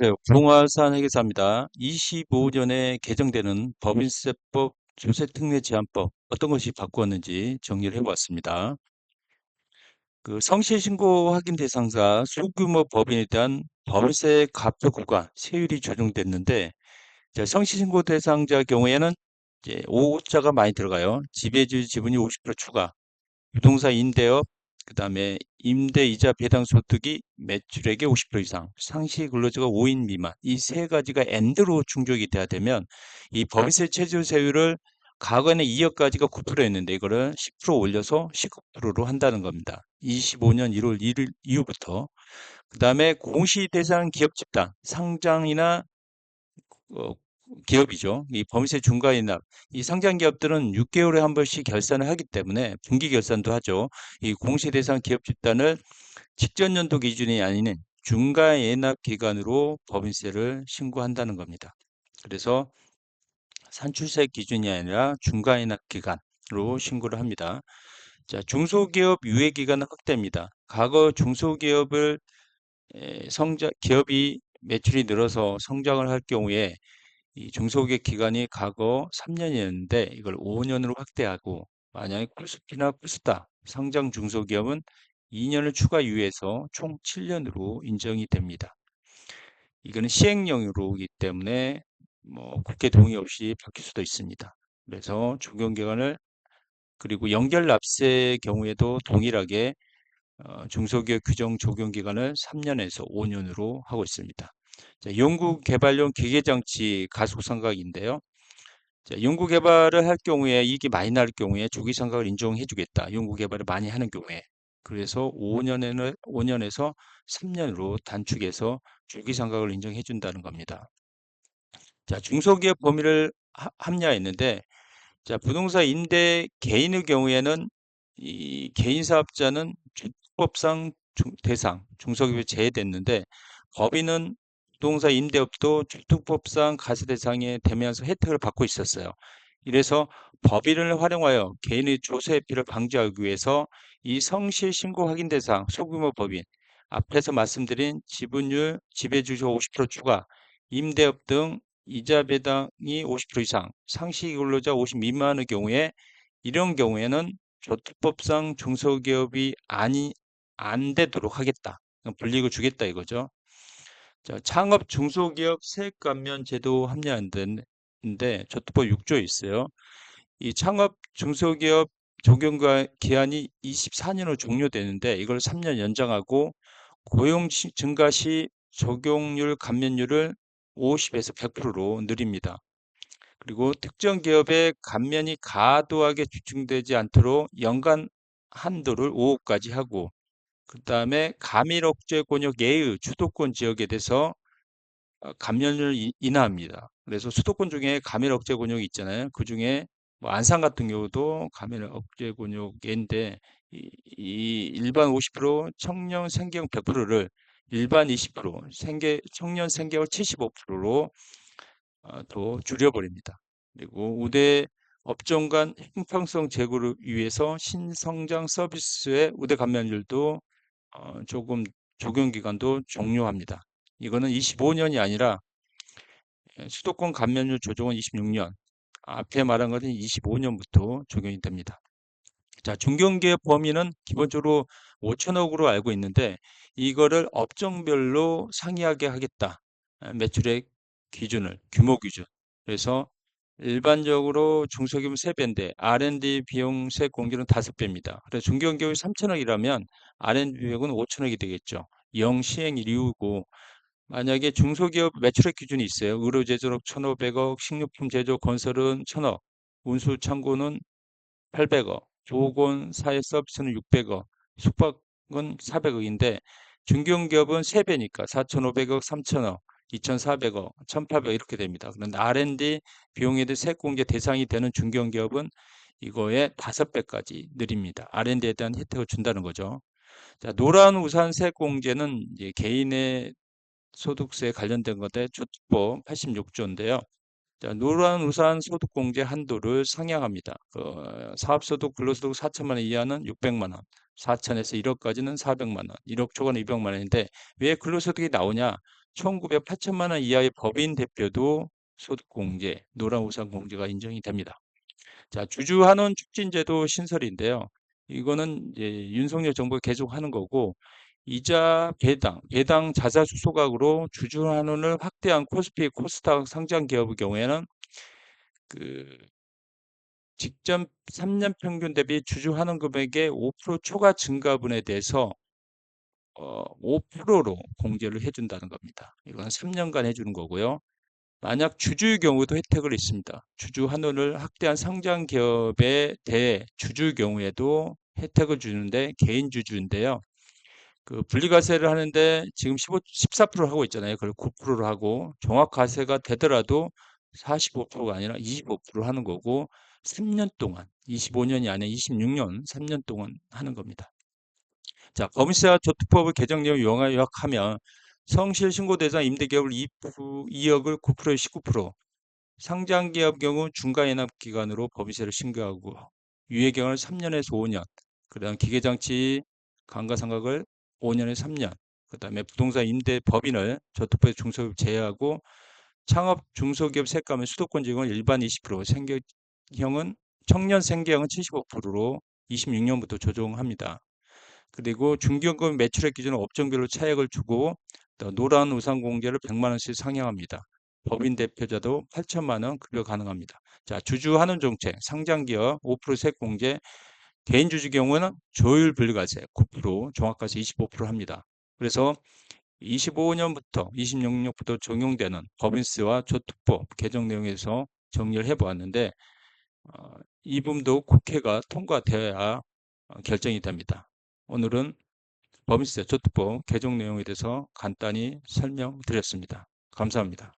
네, 부동산 회계사입니다. 25년에 개정되는 법인세법 조세특례 제한법 어떤 것이 바꾸었는지 정리를 해보았습니다. 그 성실신고 확인 대상자 소규모 법인에 대한 법인세 가표 구간 세율이 조정됐는데 성실신고 대상자 경우에는 이제 5자가 많이 들어가요. 지배주의 지분이 50% 추가, 부동산 임대업, 그다음에 임대이자 배당 소득이 매출액의 50% 이상, 상시 근로자가 5인 미만, 이 세 가지가 엔드로 충족이 돼야 되면 이 법인세 최저세율을 과거에는 2억까지가 9%였는데 이거를 10% 올려서 19%로 한다는 겁니다. 25년 1월 1일 이후부터. 그다음에 공시 대상 기업 집단, 상장이나 어, 기업이죠. 이 범세 중과인납, 이 상장 기업들은 6개월에 한 번씩 결산을 하기 때문에 분기 결산도 하죠. 이 공시 대상 기업 집단을 직전 연도 기준이 아닌 중과인납 기간으로 법인세를 신고한다는 겁니다. 그래서 산출세 기준이 아니라 중과인납 기간으로 신고를 합니다. 자, 중소기업 유예 기간은 확대입니다. 과거 중소기업을 기업이 매출이 늘어서 성장을 할 경우에 이 중소기업 기간이 과거 3년이었는데 이걸 5년으로 확대하고, 만약에 코스피나 코스닥 상장 중소기업은 2년을 추가 유예해서 총 7년으로 인정이 됩니다. 이거는 시행령으로기 때문에 뭐 국회 동의 없이 바뀔 수도 있습니다. 그래서 적용 기간을, 그리고 연결 납세 경우에도 동일하게 중소기업 규정 적용 기간을 3년에서 5년으로 하고 있습니다. 자, 연구개발용 기계장치 가속상각인데요. 자, 연구개발을 할 경우에 이익이 많이 날 경우에 주기상각을 인정해 주겠다. 연구개발을 많이 하는 경우에. 그래서 5년에서 3년으로 단축해서 주기상각을 인정해 준다는 겁니다. 자, 중소기업 범위를 합리화했는데, 자, 부동산 임대 개인의 경우에는 이 개인 사업자는 주법상 대상 중소기업에 제외됐는데, 법인은 부동산 임대업도 주택법상 과세 대상에 되면서 혜택을 받고 있었어요. 이래서 법인을 활용하여 개인의 조세회피를 방지하기 위해서 이 성실 신고 확인 대상 소규모 법인, 앞에서 말씀드린 지분율 지배주주 50% 추가, 임대업 등 이자 배당이 50% 이상, 상시 근로자 50 미만의 경우에, 이런 경우에는 조특법상 중소기업이 안 되도록 하겠다. 불리고 주겠다 이거죠. 자, 창업 중소기업 세액 감면 제도 합리화인데 조특법 6조에 있어요. 이 창업 중소기업 적용 기한이 24년으로 종료되는데 이걸 3년 연장하고, 고용 증가 시 적용률 감면율을 50에서 100%로 늘립니다. 그리고 특정 기업의 감면이 과도하게 집중되지 않도록 연간 한도를 5억까지 하고, 그 다음에 가밀 억제 권역 예의 주도권 지역에 대해서 감면을 인하합니다. 그래서 수도권 중에 가밀 억제 권역이 있잖아요. 그 중에 뭐 안산 같은 경우도 가밀 억제 권역인데, 이 일반 50%, 청년 생계형 100%를 일반 20%, 청년 생계형 75%로 더 줄여버립니다. 그리고 우대 업종 간 형평성 제고를 위해서 신성장 서비스의 우대 감면율도 조금 적용 기간도 종료합니다. 이거는 25년이 아니라 수도권 감면율 조정은 26년, 앞에 말한 것은 25년부터 적용이 됩니다. 자, 중견기업 범위는 기본적으로 5천억으로 알고 있는데 이거를 업종별로 상이하게 하겠다. 매출액 기준을, 규모 기준. 그래서 일반적으로 중소기업 3배인데 R&D 비용 세액 공제는 5배입니다. 그래서 중견기업이 3천억이라면 R&D 비용은 5천억이 되겠죠. 영시행 이유고, 만약에 중소기업 매출액 기준이 있어요. 의료제조업 1,500억, 식료품 제조 건설은 1,000억, 운수 창고는 800억, 보건 사회 서비스는 600억, 숙박은 400억인데 중견기업은 3배니까 4,500억, 3,000억, 2,400억, 1,800억 이렇게 됩니다. 그런데 R&D 비용에 대해 세공제 대상이 되는 중견기업은 이거의 5배까지 늘립니다. R&D에 대한 혜택을 준다는 거죠. 자, 노란 우산 세공제는 이제 개인의 소득세에 관련된 건데 주택법 86조인데요. 자, 노란우산 소득공제 한도를 상향합니다. 사업소득, 근로소득 4천만 원 이하는 600만 원, 4천에서 1억까지는 400만 원, 1억 초과는 200만 원인데 왜 근로소득이 나오냐? 1900 8천만 원 이하의 법인 대표도 소득공제, 노란우산공제가 인정이 됩니다. 자, 주주환원 촉진제도 신설인데요. 이거는 이제 윤석열 정부가 계속하는 거고, 이자 배당 자사수 소각으로 주주환원을 확대한 코스피, 코스닥 상장 기업의 경우에는 그 직전 3년 평균 대비 주주환원 금액의 5% 초과 증가분에 대해서 5%로 공제를 해준다는 겁니다. 이건 3년간 해주는 거고요. 만약 주주의 경우도 혜택을 있습니다. 주주 환원을 확대한 상장 기업에 대해 주주의 경우에도 혜택을 주는데 개인 주주인데요. 그 분리과세를 하는데 지금 14%를 하고 있잖아요. 그걸 9%로 하고 종합과세가 되더라도 45%가 아니라 25%를 하는 거고 3년 동안 25년이 아니라 26년 3년 동안 하는 겁니다. 자, 검시와 조투법의 개정 내용 요약하면 성실 신고 대상 임대기업을 2억을 9%에 19%, 상장기업 경우 중과연합 기간으로 법인세를 신고하고 유예기간을 3년에서 5년, 그다음 기계장치 감가상각을 5년에서 3년, 그다음에 부동산 임대 법인을 저투법의 중소기업 제외하고 창업 중소기업 세가면 수도권 지역은 일반 20%, 생계형은 청년 생계형은 75%로 26년부터 조정합니다. 그리고 중견금 매출액 기준으로 업종별로 차액을 주고 또 노란 우산 공제를 100만 원씩 상향합니다. 법인 대표자도 8천만 원 급여 가능합니다. 자, 주주 환원 정책, 상장기업 5% 세공제, 개인 주주 경우는 조율 분리과세 9%, 종합과세 25% 합니다. 그래서 25년부터 26년부터 적용되는 법인세와 저투법 개정 내용에서 정리를 해보았는데 이 부분도 국회가 통과돼야 결정이 됩니다. 오늘은 법인세 저투법 개정 내용에 대해서 간단히 설명드렸습니다. 감사합니다.